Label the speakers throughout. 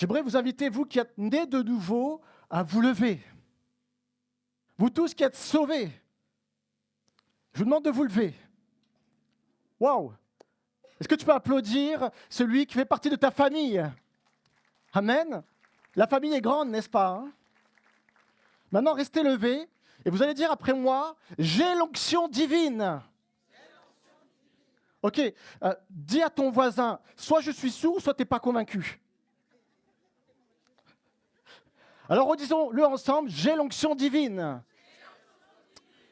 Speaker 1: J'aimerais vous inviter, vous qui êtes nés de nouveau, à vous lever. Vous tous qui êtes sauvés, je vous demande de vous lever. Waouh! Est-ce que tu peux applaudir celui qui fait partie de ta famille? Amen. La famille est grande, n'est-ce pas, hein? Maintenant, restez levés et vous allez dire après moi, j'ai l'onction divine. Ok, dis à ton voisin, soit je suis sourd, soit tu n'es pas convaincu. Alors redisons-le ensemble, j'ai l'onction divine.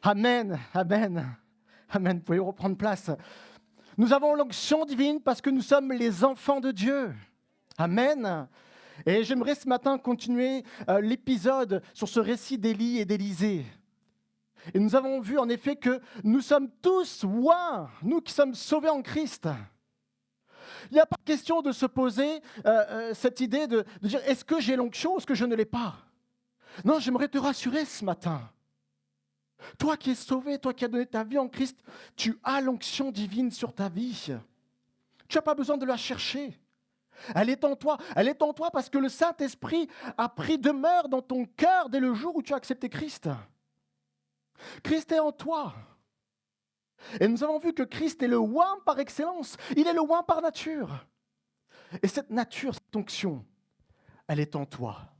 Speaker 1: Amen, amen, amen. Vous pouvez reprendre place. Nous avons l'onction divine parce que nous sommes les enfants de Dieu. Amen. Et j'aimerais ce matin continuer l'épisode sur ce récit d'Élie et d'Élisée. Et nous avons vu en effet que nous sommes tous oints, nous qui sommes sauvés en Christ. Il n'y a pas question de se poser cette idée de dire est-ce que j'ai l'onction ou est-ce que je ne l'ai pas? Non, j'aimerais te rassurer ce matin. Toi qui es sauvé, toi qui as donné ta vie en Christ, tu as l'onction divine sur ta vie. Tu n'as pas besoin de la chercher. Elle est en toi parce que le Saint-Esprit a pris demeure dans ton cœur dès le jour où tu as accepté Christ. Christ est en toi. Et nous avons vu que Christ est le oint par excellence. Il est le oint par nature. Et cette nature, cette onction, elle est en toi.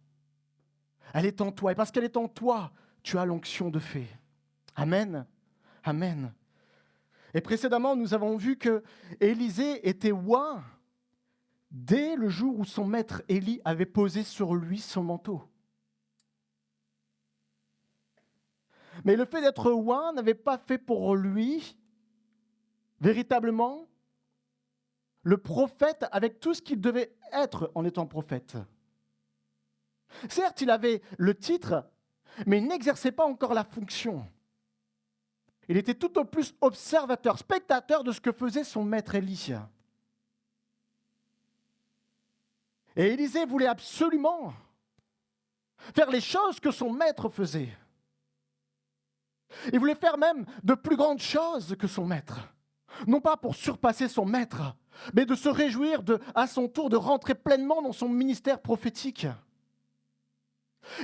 Speaker 1: Elle est en toi. Et parce qu'elle est en toi, tu as l'onction de fait. Amen. Amen. Et précédemment, nous avons vu que Élisée était oint dès le jour où son maître Élie avait posé sur lui son manteau. Mais le fait d'être oint n'avait pas fait pour lui, véritablement, le prophète avec tout ce qu'il devait être en étant prophète. Certes, il avait le titre, mais il n'exerçait pas encore la fonction. Il était tout au plus observateur, spectateur de ce que faisait son maître Élie. Et Élisée voulait absolument faire les choses que son maître faisait. Il voulait faire même de plus grandes choses que son maître. Non pas pour surpasser son maître, mais de se réjouir à son tour de rentrer pleinement dans son ministère prophétique.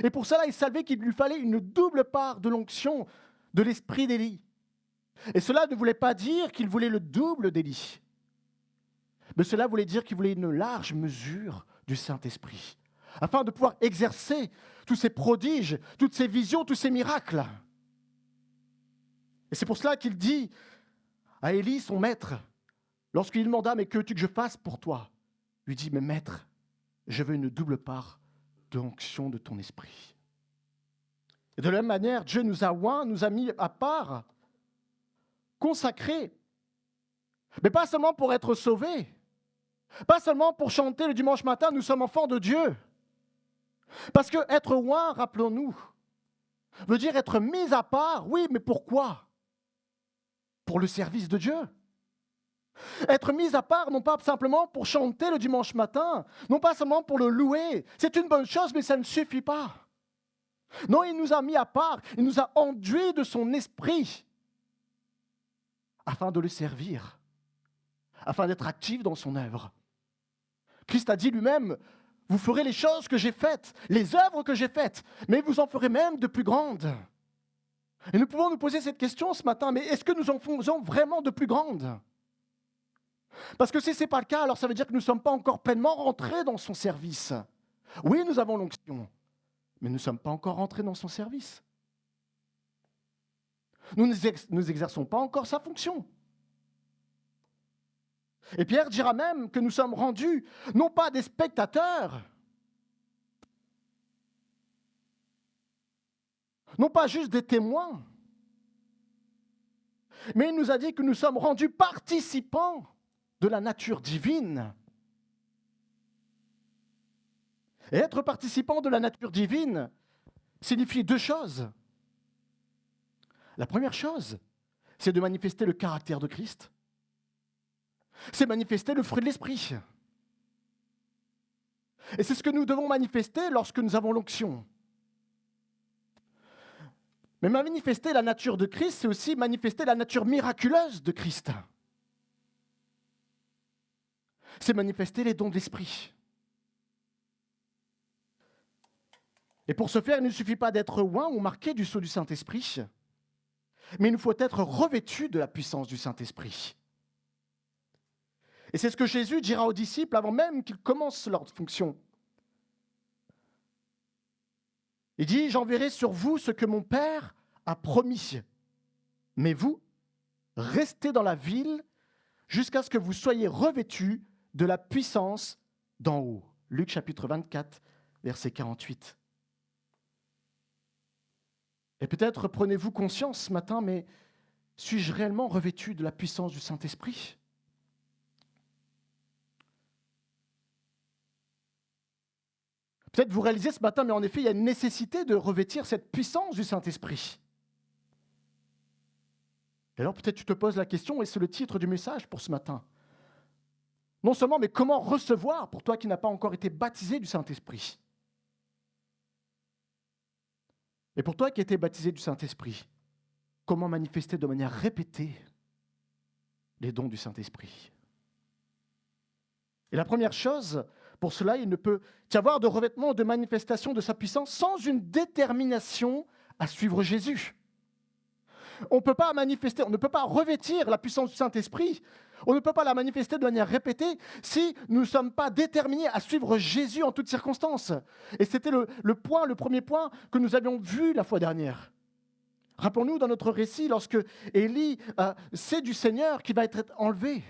Speaker 1: Et pour cela, il savait qu'il lui fallait une double part de l'onction de l'esprit d'Élie. Et cela ne voulait pas dire qu'il voulait le double d'Élie. Mais cela voulait dire qu'il voulait une large mesure du Saint-Esprit, afin de pouvoir exercer tous ces prodiges, toutes ces visions, tous ces miracles. Et c'est pour cela qu'il dit à Élie, son maître, lorsqu'il lui demanda « Mais que veux-tu que je fasse pour toi ?» Il lui dit « Mais maître, je veux une double part de l'onction de ton esprit. » Et de la même manière, Dieu nous a oints, nous a mis à part, consacrés, mais pas seulement pour être sauvés, pas seulement pour chanter le dimanche matin, nous sommes enfants de Dieu. Parce que être oint, rappelons-nous, veut dire être mis à part. Oui, mais pourquoi? Pour le service de Dieu. Être mis à part, non pas simplement pour chanter le dimanche matin, non pas seulement pour le louer. C'est une bonne chose, mais ça ne suffit pas. Non, il nous a mis à part, il nous a enduits de son esprit afin de le servir, afin d'être actif dans son œuvre. Christ a dit lui-même, vous ferez les choses que j'ai faites, les œuvres que j'ai faites, mais vous en ferez même de plus grandes. Et nous pouvons nous poser cette question ce matin, mais est-ce que nous en faisons vraiment de plus grandes? Parce que si ce n'est pas le cas, alors ça veut dire que nous ne sommes pas encore pleinement rentrés dans son service. Oui, nous avons l'onction, mais nous ne sommes pas encore rentrés dans son service. Nous n'exerçons pas encore sa fonction. Et Pierre dira même que nous sommes rendus, non pas des spectateurs, non pas juste des témoins, mais il nous a dit que nous sommes rendus participants de la nature divine. Et être participant de la nature divine signifie deux choses. La première chose, c'est de manifester le caractère de Christ. C'est manifester le fruit de l'esprit. Et c'est ce que nous devons manifester lorsque nous avons l'onction. Mais manifester la nature de Christ, c'est aussi manifester la nature miraculeuse de Christ. C'est manifester les dons de l'esprit. Et pour ce faire, il ne suffit pas d'être oint ou marqué du sceau du Saint-Esprit, mais il nous faut être revêtu de la puissance du Saint-Esprit. Et c'est ce que Jésus dira aux disciples avant même qu'ils commencent leur fonction. Il dit, j'enverrai sur vous ce que mon Père a promis. Mais vous, restez dans la ville jusqu'à ce que vous soyez revêtus de la puissance d'en haut. Luc chapitre 24, verset 48. Et peut-être prenez-vous conscience ce matin, mais suis-je réellement revêtu de la puissance du Saint-Esprit ? Peut-être vous réalisez ce matin, mais en effet, il y a une nécessité de revêtir cette puissance du Saint-Esprit. Et alors peut-être tu te poses la question, et c'est le titre du message pour ce matin. Non seulement, mais comment recevoir, pour toi qui n'as pas encore été baptisé du Saint-Esprit ? Et pour toi qui as été baptisé du Saint-Esprit, comment manifester de manière répétée les dons du Saint-Esprit ? Et la première chose, pour cela, il ne peut y avoir de revêtement ou de manifestation de sa puissance sans une détermination à suivre Jésus. On ne peut pas manifester, on ne peut pas revêtir la puissance du Saint-Esprit, on ne peut pas la manifester de manière répétée si nous ne sommes pas déterminés à suivre Jésus en toutes circonstances. Et c'était le premier point que nous avions vu la fois dernière. Rappelons-nous dans notre récit, lorsque Élie sait du Seigneur qu'il va être enlevé.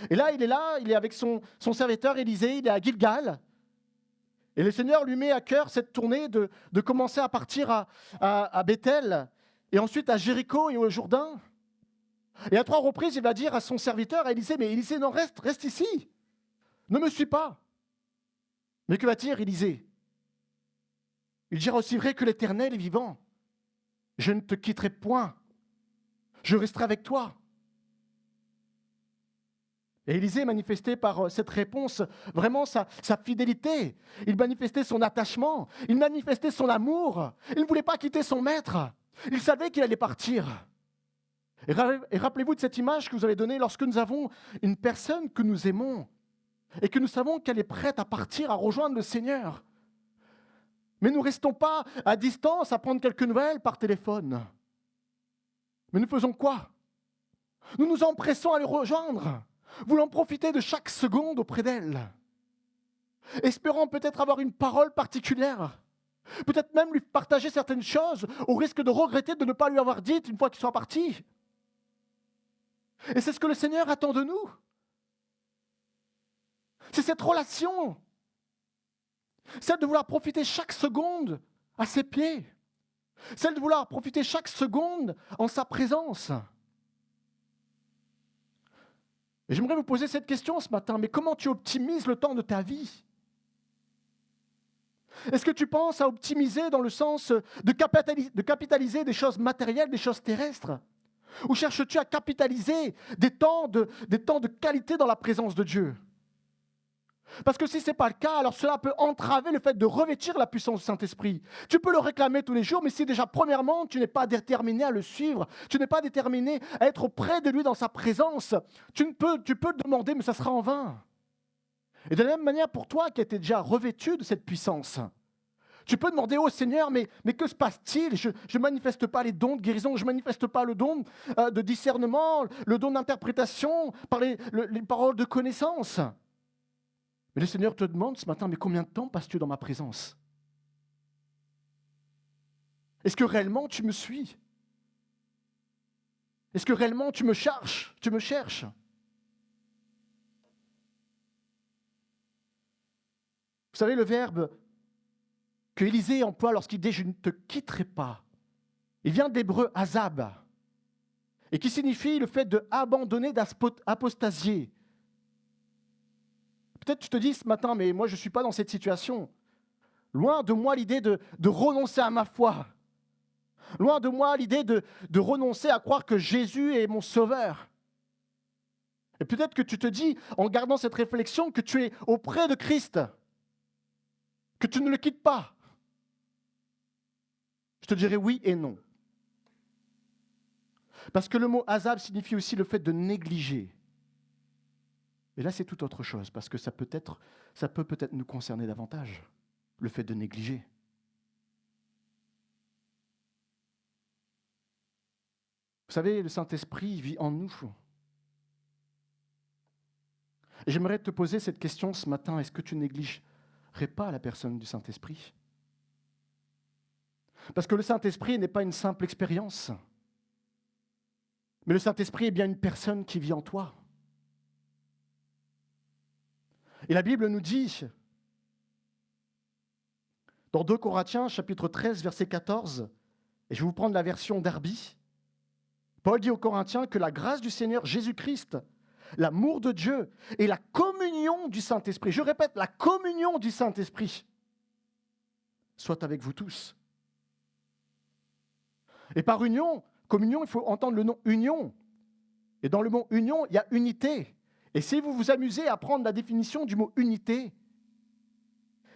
Speaker 1: Et là, il est avec son serviteur Élisée, il est à Gilgal. Et le Seigneur lui met à cœur cette tournée de commencer à partir à Bethel, et ensuite à Jéricho et au Jourdain. Et à 3 reprises, il va dire à son serviteur, à Élisée, mais Élisée, non, reste ici, ne me suis pas. Mais que va dire Élisée ? Il dira aussi vrai que l'Éternel est vivant. Je ne te quitterai point, je resterai avec toi. Et Élisée manifestait par cette réponse vraiment sa fidélité. Il manifestait son attachement, il manifestait son amour. Il ne voulait pas quitter son maître. Il savait qu'il allait partir. Et rappelez-vous de cette image que vous avez donnée lorsque nous avons une personne que nous aimons et que nous savons qu'elle est prête à partir, à rejoindre le Seigneur. Mais nous ne restons pas à distance à prendre quelques nouvelles par téléphone. Mais nous faisons quoi ? Nous nous empressons à les rejoindre, voulant profiter de chaque seconde auprès d'elle, espérant peut-être avoir une parole particulière, peut-être même lui partager certaines choses au risque de regretter de ne pas lui avoir dites une fois qu'il soit parti. Et c'est ce que le Seigneur attend de nous. C'est cette relation, celle de vouloir profiter chaque seconde à ses pieds, celle de vouloir profiter chaque seconde en sa présence. Et j'aimerais vous poser cette question ce matin, mais comment tu optimises le temps de ta vie ? Est-ce que tu penses à optimiser dans le sens de capitaliser des choses matérielles, des choses terrestres ? Ou cherches-tu à capitaliser des temps de qualité dans la présence de Dieu ? Parce que si ce n'est pas le cas, alors cela peut entraver le fait de revêtir la puissance du Saint-Esprit. Tu peux le réclamer tous les jours, mais si déjà, premièrement, tu n'es pas déterminé à le suivre, tu n'es pas déterminé à être auprès de lui dans sa présence, tu peux le demander, mais ça sera en vain. Et de la même manière, pour toi qui étais déjà revêtu de cette puissance, tu peux demander au Seigneur, mais que se passe-t-il ? Je ne manifeste pas les dons de guérison, je ne manifeste pas le don de discernement, le don d'interprétation par les paroles de connaissance. Mais le Seigneur te demande ce matin, mais combien de temps passes-tu dans ma présence ? Est-ce que réellement tu me suis ? Est-ce que réellement tu me cherches ? Vous savez, le verbe que Élisée emploie lorsqu'il dit « je ne te quitterai pas », il vient de l'hébreu « azab » et qui signifie le fait d'abandonner, d'apostasier. Peut-être tu te dis ce matin, mais moi je ne suis pas dans cette situation. Loin de moi l'idée de renoncer à ma foi. Loin de moi l'idée de renoncer à croire que Jésus est mon sauveur. Et peut-être que tu te dis, en gardant cette réflexion, que tu es auprès de Christ, que tu ne le quittes pas. Je te dirais oui et non. Parce que le mot azab signifie aussi le fait de négliger. Et là, c'est tout autre chose, parce que ça peut peut-être nous concerner davantage, le fait de négliger. Vous savez, le Saint-Esprit vit en nous. Et j'aimerais te poser cette question ce matin. Est-ce que tu négligerais pas la personne du Saint-Esprit? Parce que le Saint-Esprit n'est pas une simple expérience. Mais le Saint-Esprit est bien une personne qui vit en toi. Et la Bible nous dit, dans 2 Corinthiens, chapitre 13, verset 14, et je vais vous prendre la version Darby, Paul dit aux Corinthiens que la grâce du Seigneur Jésus-Christ, l'amour de Dieu et la communion du Saint-Esprit, je répète, la communion du Saint-Esprit, soit avec vous tous. Et par union, communion, il faut entendre le nom union. Et dans le mot union, il y a unité. Et si vous vous amusez à prendre la définition du mot unité,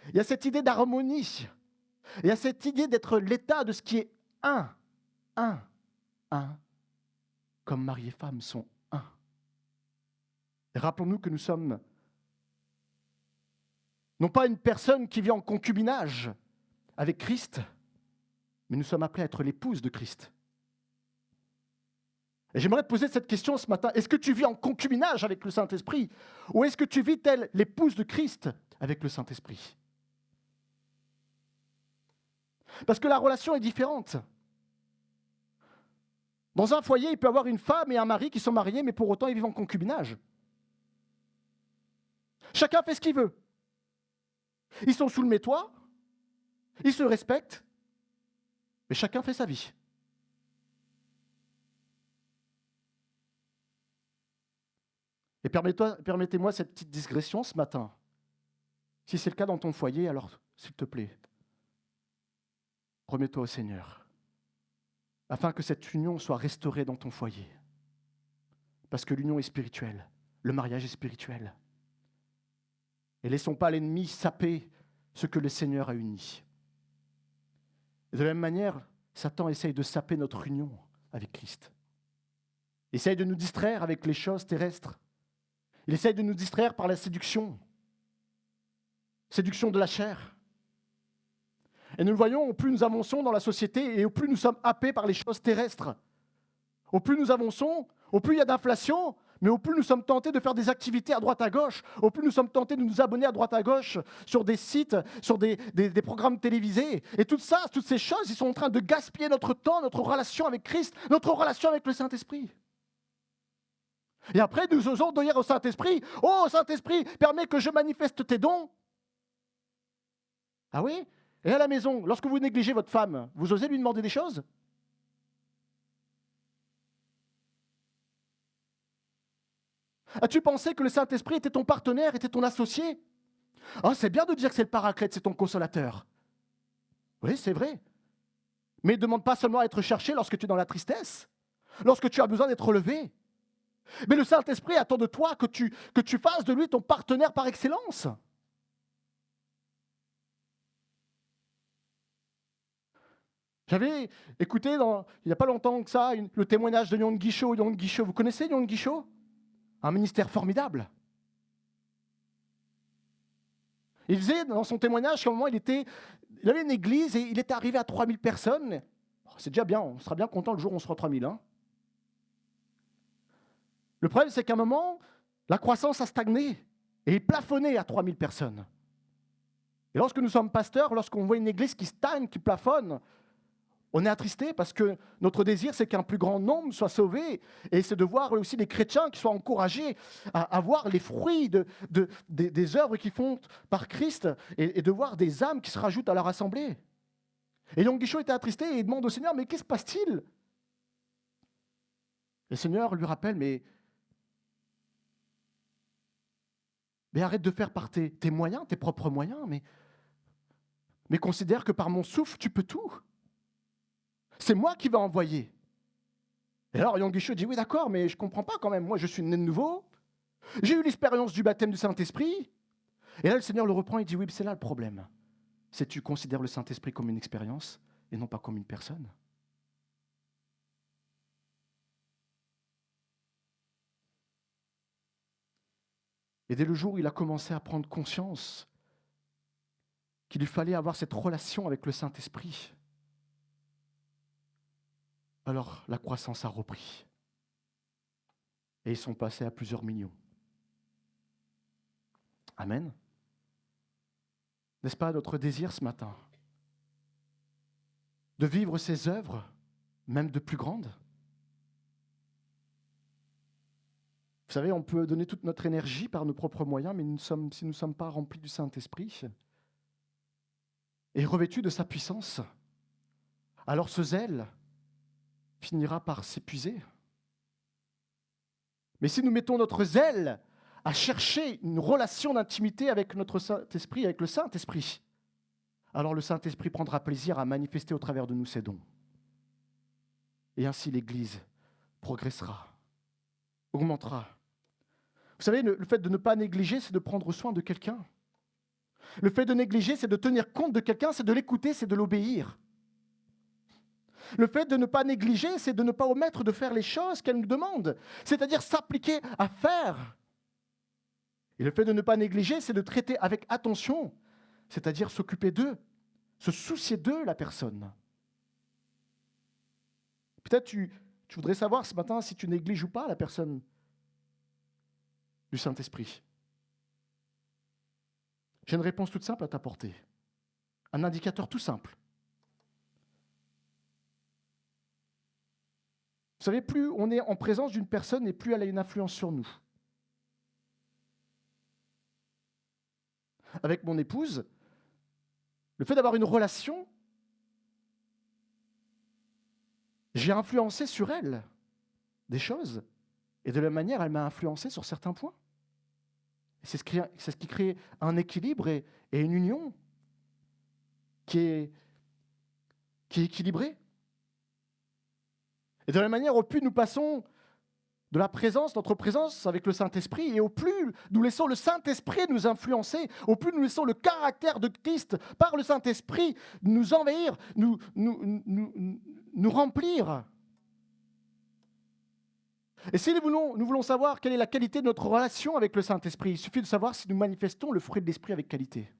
Speaker 1: il y a cette idée d'harmonie. Il y a cette idée d'être l'état de ce qui est un, comme mari et femme sont un. Et rappelons-nous que nous sommes non pas une personne qui vit en concubinage avec Christ, mais nous sommes appelés à être l'épouse de Christ. Et j'aimerais te poser cette question ce matin. Est-ce que tu vis en concubinage avec le Saint-Esprit? Ou est-ce que tu vis telle l'épouse de Christ avec le Saint-Esprit? Parce que la relation est différente. Dans un foyer, il peut y avoir une femme et un mari qui sont mariés, mais pour autant, ils vivent en concubinage. Chacun fait ce qu'il veut. Ils sont sous le même-toit, ils se respectent, mais chacun fait sa vie. Et permettez-moi cette petite digression ce matin. Si c'est le cas dans ton foyer, alors, s'il te plaît, remets-toi au Seigneur, afin que cette union soit restaurée dans ton foyer. Parce que l'union est spirituelle, le mariage est spirituel. Et laissons pas l'ennemi saper ce que le Seigneur a uni. Et de la même manière, Satan essaye de saper notre union avec Christ. Il essaye de nous distraire avec les choses terrestres. Il essaye de nous distraire par la séduction de la chair. Et nous le voyons, au plus nous avançons dans la société et au plus nous sommes happés par les choses terrestres. Au plus nous avançons, au plus il y a d'inflation, mais au plus nous sommes tentés de faire des activités à droite à gauche, au plus nous sommes tentés de nous abonner à droite à gauche sur des sites, sur des programmes télévisés. Et tout ça, toutes ces choses, ils sont en train de gaspiller notre temps, notre relation avec Christ, notre relation avec le Saint-Esprit. Et après, nous osons dire au Saint-Esprit, « Oh, Saint-Esprit, permets que je manifeste tes dons. » Ah oui? Et à la maison, lorsque vous négligez votre femme, vous osez lui demander des choses? As-tu pensé que le Saint-Esprit était ton partenaire, était ton associé? Oh, c'est bien de dire que c'est le Paraclète, c'est ton consolateur. Oui, c'est vrai. Mais il ne demande pas seulement à être cherché lorsque tu es dans la tristesse, lorsque tu as besoin d'être relevé. Mais le Saint-Esprit attend de toi que tu fasses de lui ton partenaire par excellence. J'avais écouté, il n'y a pas longtemps que ça, le témoignage de Yon Guichot. Yon Guichot, vous connaissez Yon Guichot? Un ministère formidable. Il disait dans son témoignage qu'à un moment, il avait une église et il était arrivé à 3000 personnes. C'est déjà bien, on sera bien content le jour où on sera 3000. Hein. Le problème, c'est qu'à un moment, la croissance a stagné et il plafonnait à 3000 personnes. Et lorsque nous sommes pasteurs, lorsqu'on voit une église qui stagne, qui plafonne, on est attristé parce que notre désir, c'est qu'un plus grand nombre soit sauvé. Et c'est de voir aussi les chrétiens qui soient encouragés à voir les fruits des œuvres qu'ils font par Christ et de voir des âmes qui se rajoutent à leur assemblée. Et Yon Guichot était attristé et il demande au Seigneur, mais qu'est-ce qui se passe-t-il? Et le Seigneur lui rappelle, mais arrête de faire par tes moyens, tes propres moyens, mais considère que par mon souffle, tu peux tout. C'est moi qui vais envoyer. Et alors, Yon Guichot dit, oui, d'accord, mais je ne comprends pas quand même. Moi, je suis né de nouveau. J'ai eu l'expérience du baptême du Saint-Esprit. Et là, le Seigneur le reprend et dit, oui, mais c'est là le problème. C'est que tu considères le Saint-Esprit comme une expérience et non pas comme une personne. Et dès le jour où il a commencé à prendre conscience qu'il lui fallait avoir cette relation avec le Saint-Esprit, alors la croissance a repris. Et ils sont passés à plusieurs millions. Amen. N'est-ce pas notre désir ce matin de vivre ces œuvres, même de plus grandes? Vous savez, on peut donner toute notre énergie par nos propres moyens, mais si nous ne sommes pas remplis du Saint-Esprit et revêtus de sa puissance, alors ce zèle finira par s'épuiser. Mais si nous mettons notre zèle à chercher une relation d'intimité avec notre Saint-Esprit, avec le Saint-Esprit, alors le Saint-Esprit prendra plaisir à manifester au travers de nous ses dons. Et ainsi l'Église progressera, augmentera. Vous savez, le fait de ne pas négliger, c'est de prendre soin de quelqu'un. Le fait de négliger, c'est de tenir compte de quelqu'un, c'est de l'écouter, c'est de l'obéir. Le fait de ne pas négliger, c'est de ne pas omettre de faire les choses qu'elle nous demande, c'est-à-dire s'appliquer à faire. Et le fait de ne pas négliger, c'est de traiter avec attention, c'est-à-dire s'occuper d'eux, se soucier d'eux, la personne. Peut-être tu voudrais savoir ce matin si tu négliges ou pas la personne du Saint-Esprit. J'ai une réponse toute simple à t'apporter. Un indicateur tout simple. Vous savez, plus on est en présence d'une personne et plus elle a une influence sur nous. Avec mon épouse, le fait d'avoir une relation, j'ai influencé sur elle des choses, et de la manière, elle m'a influencé sur certains points. Et c'est ce qui crée un équilibre et une union qui est équilibrée. Et de la manière, au plus nous passons de la présence, notre présence avec le Saint-Esprit, et au plus nous laissons le Saint-Esprit nous influencer, au plus nous laissons le caractère de Christ par le Saint-Esprit nous envahir, nous remplir. Et si nous voulons savoir quelle est la qualité de notre relation avec le Saint-Esprit, il suffit de savoir si nous manifestons le fruit de l'Esprit avec qualité.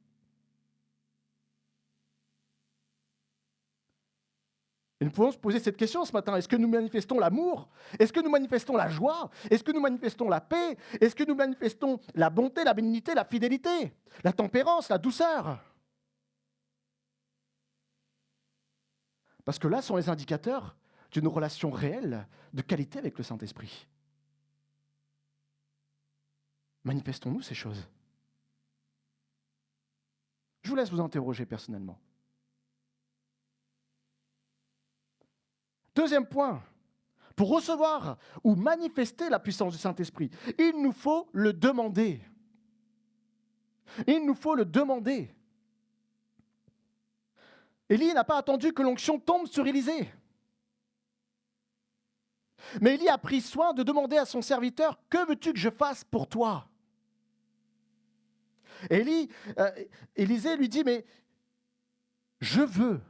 Speaker 1: Et nous pouvons se poser cette question ce matin. Est-ce que nous manifestons l'amour? Est-ce que nous manifestons la joie? Est-ce que nous manifestons la paix? Est-ce que nous manifestons la bonté, la bénignité, la fidélité, la tempérance, la douceur? Parce que là sont les indicateurs d'une relation réelle, de qualité avec le Saint-Esprit. Manifestons-nous ces choses? Je vous laisse vous interroger personnellement. Deuxième point, pour recevoir ou manifester la puissance du Saint-Esprit, il nous faut le demander. Il nous faut le demander. Élie n'a pas attendu que l'onction tombe sur Élisée. Mais Élie a pris soin de demander à son serviteur, « Que veux-tu que je fasse pour toi ?» Élisée lui dit, « Mais je veux. »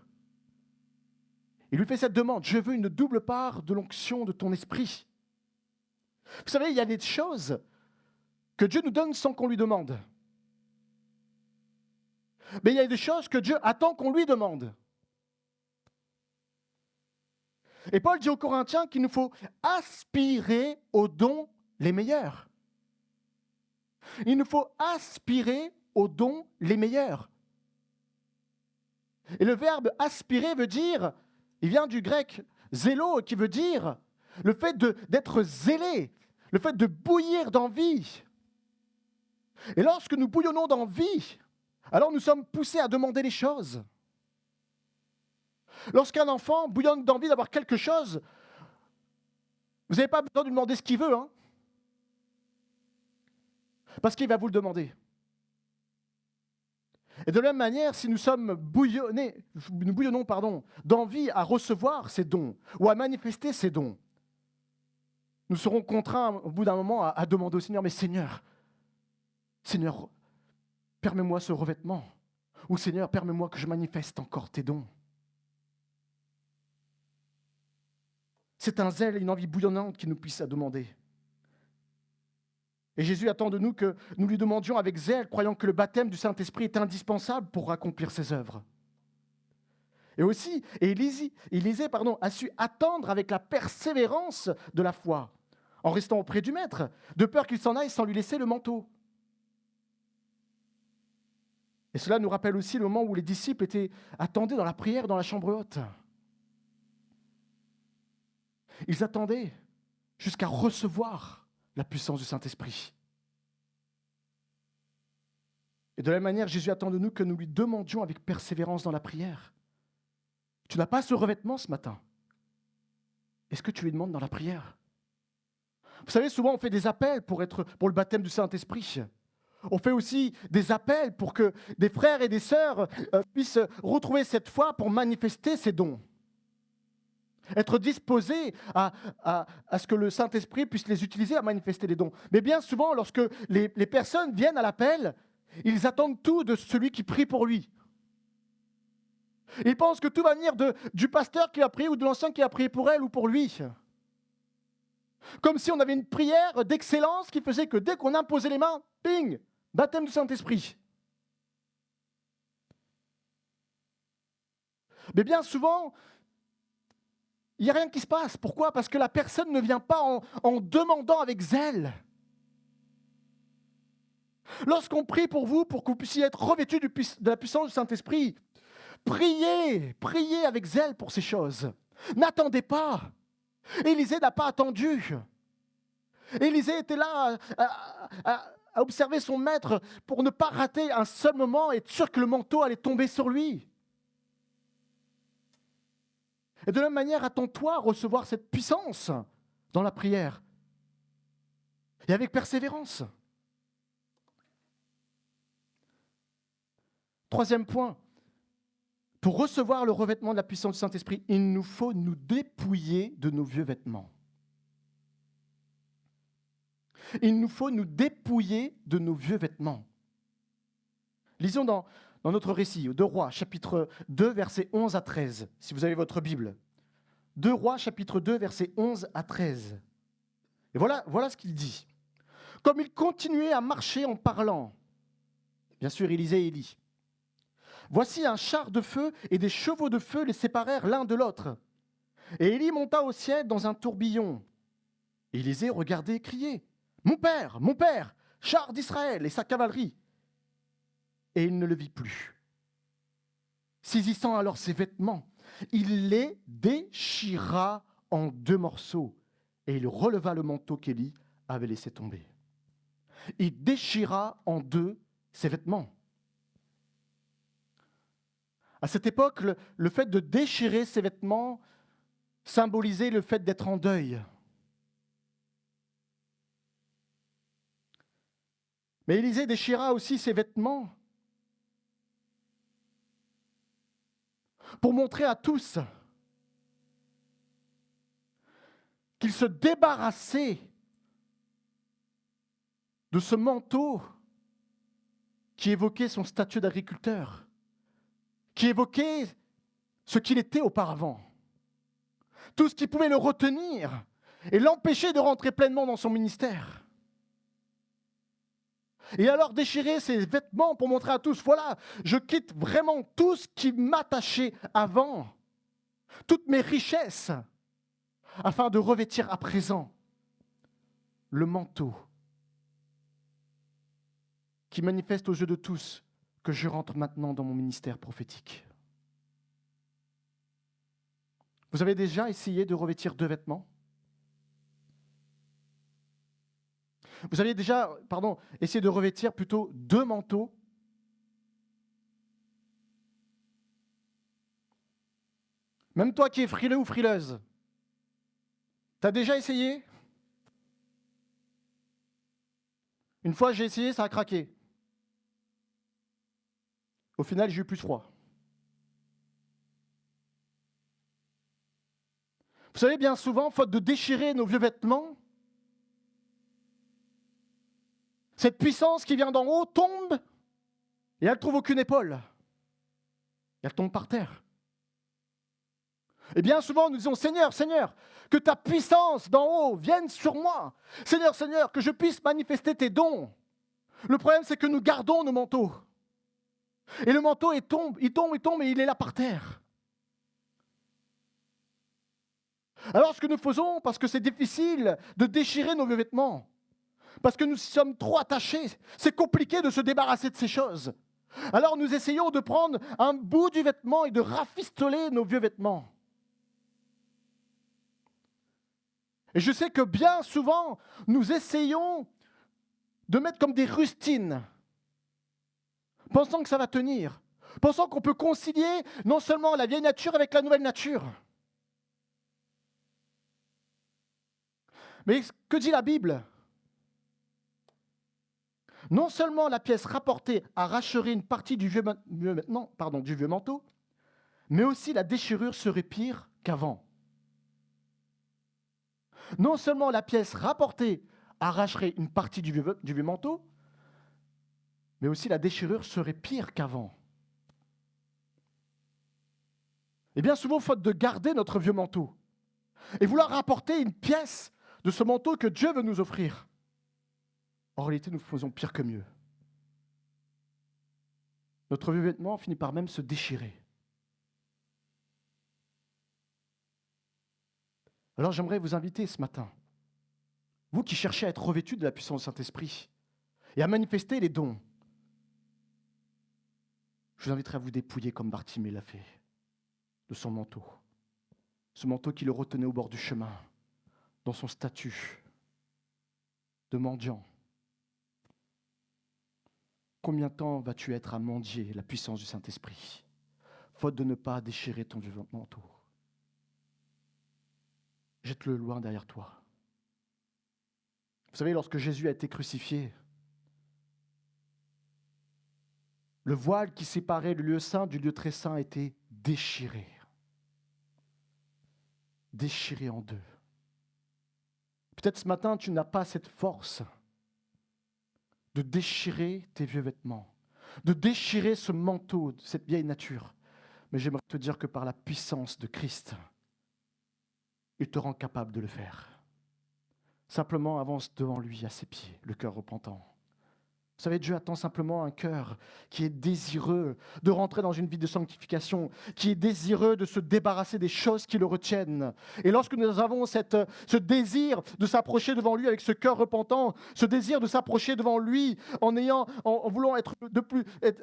Speaker 1: Il lui fait cette demande, « Je veux une double part de l'onction de ton esprit. » Vous savez, il y a des choses que Dieu nous donne sans qu'on lui demande. Mais il y a des choses que Dieu attend qu'on lui demande. Et Paul dit aux Corinthiens qu'il nous faut aspirer aux dons les meilleurs. Il nous faut aspirer aux dons les meilleurs. Et le verbe aspirer veut dire, il vient du grec zélo, qui veut dire le fait d'être zélé, le fait de bouillir d'envie. Et lorsque nous bouillonnons d'envie, alors nous sommes poussés à demander les choses. Lorsqu'un enfant bouillonne d'envie d'avoir quelque chose, vous n'avez pas besoin de lui demander ce qu'il veut, hein, parce qu'il va vous le demander. Et de la même manière, si nous bouillonnons d'envie à recevoir ces dons ou à manifester ces dons, nous serons contraints au bout d'un moment à demander au Seigneur, « Mais Seigneur, permets-moi ce revêtement. » Ou « Seigneur, permets-moi que je manifeste encore tes dons. » C'est un zèle et une envie bouillonnante qui nous puisse à demander. Et Jésus attend de nous que nous lui demandions avec zèle, croyant que le baptême du Saint-Esprit est indispensable pour accomplir ses œuvres. Et aussi, Élisée a su attendre avec la persévérance de la foi, en restant auprès du maître, de peur qu'il s'en aille sans lui laisser le manteau. Et cela nous rappelle aussi le moment où les disciples attendaient dans la prière dans la chambre haute. Ils attendaient jusqu'à recevoir la puissance du Saint-Esprit. Et de la même manière, Jésus attend de nous que nous lui demandions avec persévérance dans la prière. Tu n'as pas ce revêtement ce matin. Est-ce que tu lui demandes dans la prière? Vous savez, souvent on fait des appels pour le baptême du Saint-Esprit. On fait aussi des appels pour que des frères et des sœurs puissent retrouver cette foi pour manifester ces dons. Être disposés à ce que le Saint-Esprit puisse les utiliser à manifester les dons. Mais bien souvent, lorsque les personnes viennent à l'appel, ils attendent tout de celui qui prie pour lui. Ils pensent que tout va venir du pasteur qui a prié ou de l'ancien qui a prié pour elle ou pour lui. Comme si on avait une prière d'excellence qui faisait que dès qu'on imposait les mains, ping, baptême du Saint-Esprit. Mais bien souvent, il n'y a rien qui se passe. Pourquoi? Parce que la personne ne vient pas en demandant avec zèle. Lorsqu'on prie pour vous, pour que vous puissiez être revêtus de la puissance du Saint-Esprit, priez avec zèle pour ces choses. N'attendez pas. Élisée n'a pas attendu. Élisée était là à observer son maître pour ne pas rater un seul moment et être sûr que le manteau allait tomber sur lui. Et de la même manière, attends-toi à recevoir cette puissance dans la prière. Et avec persévérance. Troisième point, pour recevoir le revêtement de la puissance du Saint-Esprit, il nous faut nous dépouiller de nos vieux vêtements. Il nous faut nous dépouiller de nos vieux vêtements. Lisons dans notre récit, 2 Rois, chapitre 2, versets 11 à 13, si vous avez votre Bible. 2 Rois, chapitre 2, versets 11 à 13. Et voilà ce qu'il dit. Comme il continuait à marcher en parlant, bien sûr, Élisée et Élie, voici un char de feu et des chevaux de feu les séparèrent l'un de l'autre. Et Élie monta au ciel dans un tourbillon. Élisée regardait et criait, mon père, char d'Israël et sa cavalerie. Et il ne le vit plus. Saisissant alors ses vêtements, il les déchira en 2 morceaux et il releva le manteau qu'Élie avait laissé tomber. Il déchira en 2 ses vêtements. À cette époque, le fait de déchirer ses vêtements symbolisait le fait d'être en deuil. Mais Élisée déchira aussi ses vêtements pour montrer à tous qu'il se débarrassait de ce manteau qui évoquait son statut d'agriculteur, qui évoquait ce qu'il était auparavant. Tout ce qui pouvait le retenir et l'empêcher de rentrer pleinement dans son ministère. Et alors déchirer ses vêtements pour montrer à tous, voilà, je quitte vraiment tout ce qui m'attachait avant, toutes mes richesses, afin de revêtir à présent le manteau qui manifeste aux yeux de tous que je rentre maintenant dans mon ministère prophétique. Vous avez déjà essayé de revêtir 2 vêtements? Vous avez déjà, essayé de revêtir plutôt 2 manteaux? Même toi qui es frileux ou frileuse, t'as déjà essayé? Une fois j'ai essayé, ça a craqué. Au final, j'ai eu plus froid. Vous savez, bien souvent, faute de déchirer nos vieux vêtements, cette puissance qui vient d'en haut tombe et elle ne trouve aucune épaule. Et elle tombe par terre. Et bien souvent, nous disons, Seigneur, Seigneur, que ta puissance d'en haut vienne sur moi. Seigneur, Seigneur, que je puisse manifester tes dons. Le problème, c'est que nous gardons nos manteaux. Et le manteau, il tombe et il est là par terre. Alors ce que nous faisons, parce que c'est difficile de déchirer nos vieux vêtements, parce que nous sommes trop attachés, c'est compliqué de se débarrasser de ces choses. Alors nous essayons de prendre un bout du vêtement et de rafistoler nos vieux vêtements. Et je sais que bien souvent, nous essayons de mettre comme des rustines, pensant que ça va tenir, pensant qu'on peut concilier non seulement la vieille nature avec la nouvelle nature. Mais que dit la Bible ? Non seulement la pièce rapportée arracherait une partie du vieux manteau, mais aussi la déchirure serait pire qu'avant. Non seulement la pièce rapportée arracherait une partie du vieux manteau, mais aussi la déchirure serait pire qu'avant. Et bien souvent, faute de garder notre vieux manteau et vouloir rapporter une pièce de ce manteau que Dieu veut nous offrir, en réalité, nous faisons pire que mieux. Notre vieux vêtement finit par même se déchirer. Alors j'aimerais vous inviter ce matin, vous qui cherchez à être revêtus de la puissance du Saint-Esprit et à manifester les dons, je vous inviterai à vous dépouiller comme Bartimée l'a fait de son manteau. Ce manteau qui le retenait au bord du chemin, dans son statut de mendiant. Combien de temps vas-tu être à mendier la puissance du Saint-Esprit, faute de ne pas déchirer ton vieux manteau? Jette-le loin derrière toi. Vous savez, lorsque Jésus a été crucifié, le voile qui séparait le lieu saint du lieu très saint a été déchiré. Déchiré en deux. Peut-être ce matin, tu n'as pas cette force de déchirer tes vieux vêtements, de déchirer ce manteau, cette vieille nature. Mais j'aimerais te dire que par la puissance de Christ, il te rend capable de le faire. Simplement avance devant lui à ses pieds, le cœur repentant. Vous savez, Dieu attend simplement un cœur qui est désireux de rentrer dans une vie de sanctification, qui est désireux de se débarrasser des choses qui le retiennent. Et lorsque nous avons ce désir de s'approcher devant lui avec ce cœur repentant, ce désir de s'approcher devant lui en voulant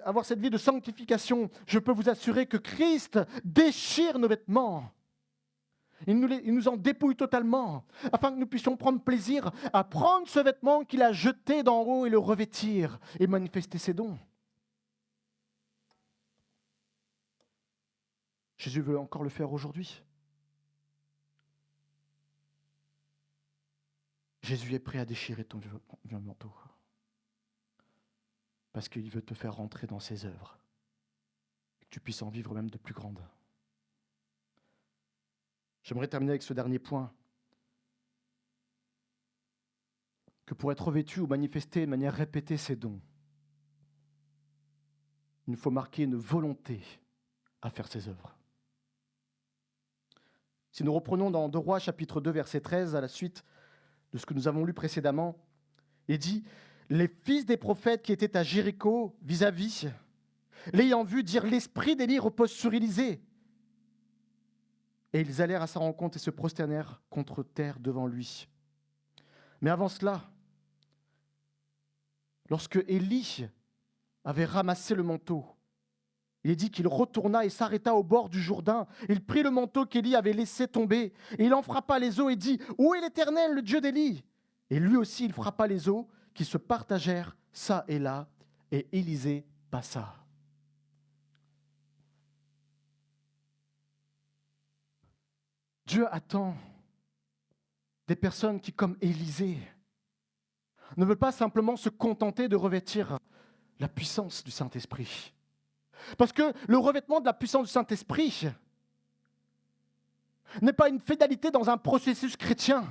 Speaker 1: avoir cette vie de sanctification, je peux vous assurer que Christ déchire nos vêtements. Il nous en dépouille totalement, afin que nous puissions prendre plaisir à prendre ce vêtement qu'il a jeté d'en haut et le revêtir et manifester ses dons. Jésus veut encore le faire aujourd'hui. Jésus est prêt à déchirer ton vieux manteau, parce qu'il veut te faire rentrer dans ses œuvres, et que tu puisses en vivre même de plus grandes. J'aimerais terminer avec ce dernier point. Que pour être revêtu ou manifester de manière répétée ses dons, il nous faut marquer une volonté à faire ses œuvres. Si nous reprenons dans 2 Rois, chapitre 2, verset 13, à la suite de ce que nous avons lu précédemment, il dit « Les fils des prophètes qui étaient à Jéricho vis-à-vis, l'ayant vu, dirent « L'esprit d'Élie repose sur Élisée ». Et ils allèrent à sa rencontre et se prosternèrent contre terre devant lui. Mais avant cela, lorsque Élie avait ramassé le manteau, il est dit qu'il retourna et s'arrêta au bord du Jourdain. Il prit le manteau qu'Élie avait laissé tomber et il en frappa les eaux et dit « Où est l'Éternel, le Dieu d'Élie ?» Et lui aussi, il frappa les eaux qui se partagèrent ça et là, et Élisée passa. Dieu attend des personnes qui, comme Élisée, ne veulent pas simplement se contenter de revêtir la puissance du Saint-Esprit. Parce que le revêtement de la puissance du Saint-Esprit n'est pas une finalité dans un processus chrétien.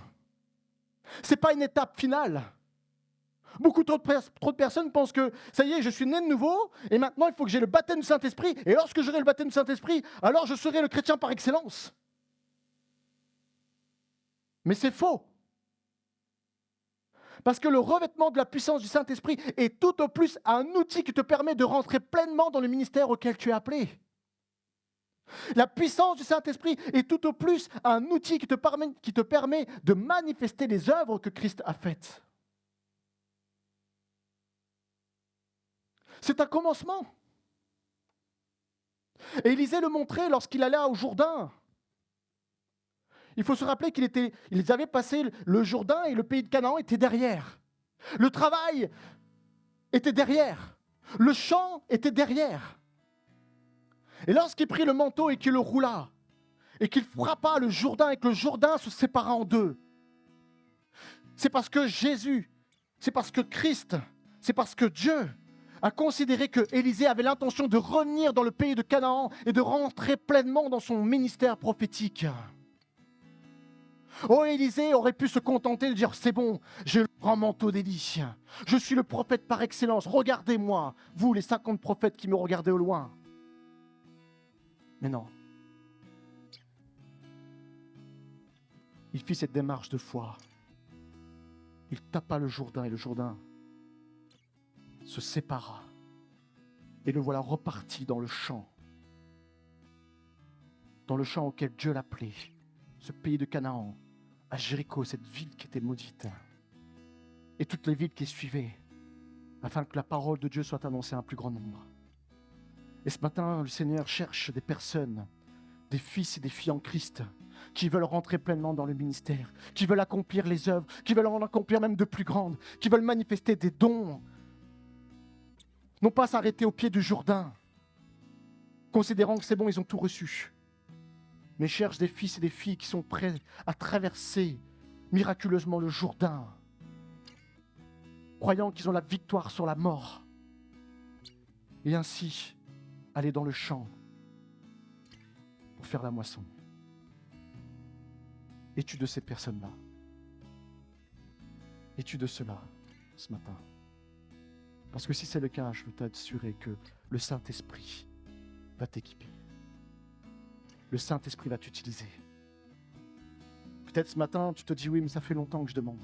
Speaker 1: Ce n'est pas une étape finale. Beaucoup trop de personnes pensent que ça y est, je suis né de nouveau et maintenant il faut que j'ai le baptême du Saint-Esprit et lorsque j'aurai le baptême du Saint-Esprit, alors je serai le chrétien par excellence. Mais c'est faux. Parce que le revêtement de la puissance du Saint-Esprit est tout au plus un outil qui te permet de rentrer pleinement dans le ministère auquel tu es appelé. La puissance du Saint-Esprit est tout au plus un outil qui te permet de manifester les œuvres que Christ a faites. C'est un commencement. Et Élisée le montrait lorsqu'il allait au Jourdain. Il faut se rappeler qu'ils avaient passé le Jourdain et le pays de Canaan était derrière. Le travail était derrière. Le champ était derrière. Et lorsqu'il prit le manteau et qu'il le roula, et qu'il frappa le Jourdain et que le Jourdain se sépara en deux, c'est parce que Jésus, c'est parce que Christ, c'est parce que Dieu a considéré que Élisée avait l'intention de revenir dans le pays de Canaan et de rentrer pleinement dans son ministère prophétique. Oh, Élisée aurait pu se contenter de dire « C'est bon, j'ai le grand manteau d'Élie. Je suis le prophète par excellence. Regardez-moi, vous les 50 prophètes qui me regardez au loin. » Mais non. Il fit cette démarche de foi. Il tapa le Jourdain et le Jourdain se sépara. Et le voilà reparti dans le champ. Dans le champ auquel Dieu l'appelait, ce pays de Canaan, à Jéricho, cette ville qui était maudite. Et toutes les villes qui suivaient, afin que la parole de Dieu soit annoncée à un plus grand nombre. Et ce matin, le Seigneur cherche des personnes, des fils et des filles en Christ, qui veulent rentrer pleinement dans le ministère, qui veulent accomplir les œuvres, qui veulent en accomplir même de plus grandes, qui veulent manifester des dons. Non pas s'arrêter au pied du Jourdain, considérant que c'est bon, ils ont tout reçu. Mais cherchent des fils et des filles qui sont prêts à traverser miraculeusement le Jourdain, croyant qu'ils ont la victoire sur la mort. Et ainsi, aller dans le champ pour faire la moisson. Es-tu de ces personnes-là? Es-tu de cela ce matin? Parce que si c'est le cas, je veux t'assurer que le Saint-Esprit va t'équiper. Le Saint-Esprit va t'utiliser. Peut-être ce matin, tu te dis oui, mais ça fait longtemps que je demande.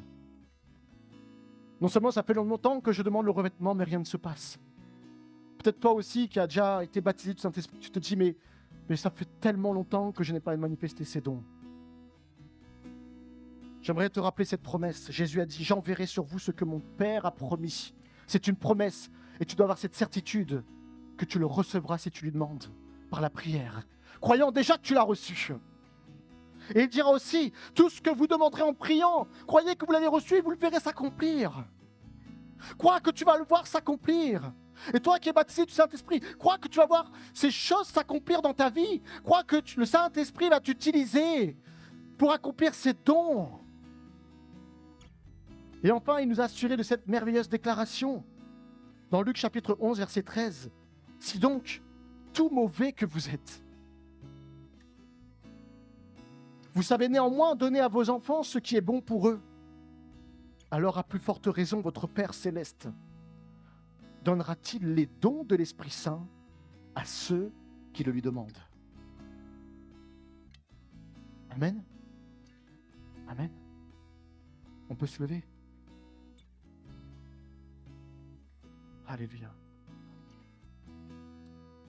Speaker 1: Non seulement ça fait longtemps que je demande le revêtement, mais rien ne se passe. Peut-être toi aussi qui as déjà été baptisé du Saint-Esprit, tu te dis mais ça fait tellement longtemps que je n'ai pas manifesté ces dons. J'aimerais te rappeler cette promesse. Jésus a dit, j'enverrai sur vous ce que mon Père a promis. C'est une promesse et tu dois avoir cette certitude que tu le recevras si tu lui demandes par la prière, croyant déjà que tu l'as reçu. Et il dira aussi, tout ce que vous demanderez en priant, croyez que vous l'avez reçu et vous le verrez s'accomplir. Crois que tu vas le voir s'accomplir. Et toi qui es baptisé du Saint-Esprit, crois que tu vas voir ces choses s'accomplir dans ta vie. Crois que le Saint-Esprit va t'utiliser pour accomplir ses dons. Et enfin, il nous a assuré de cette merveilleuse déclaration dans Luc chapitre 11, verset 13. Si donc, tout mauvais que vous êtes, vous savez néanmoins donner à vos enfants ce qui est bon pour eux, alors à plus forte raison, votre Père céleste donnera-t-il les dons de l'Esprit Saint à ceux qui le lui demandent. Amen. Amen. On peut se lever. Alléluia.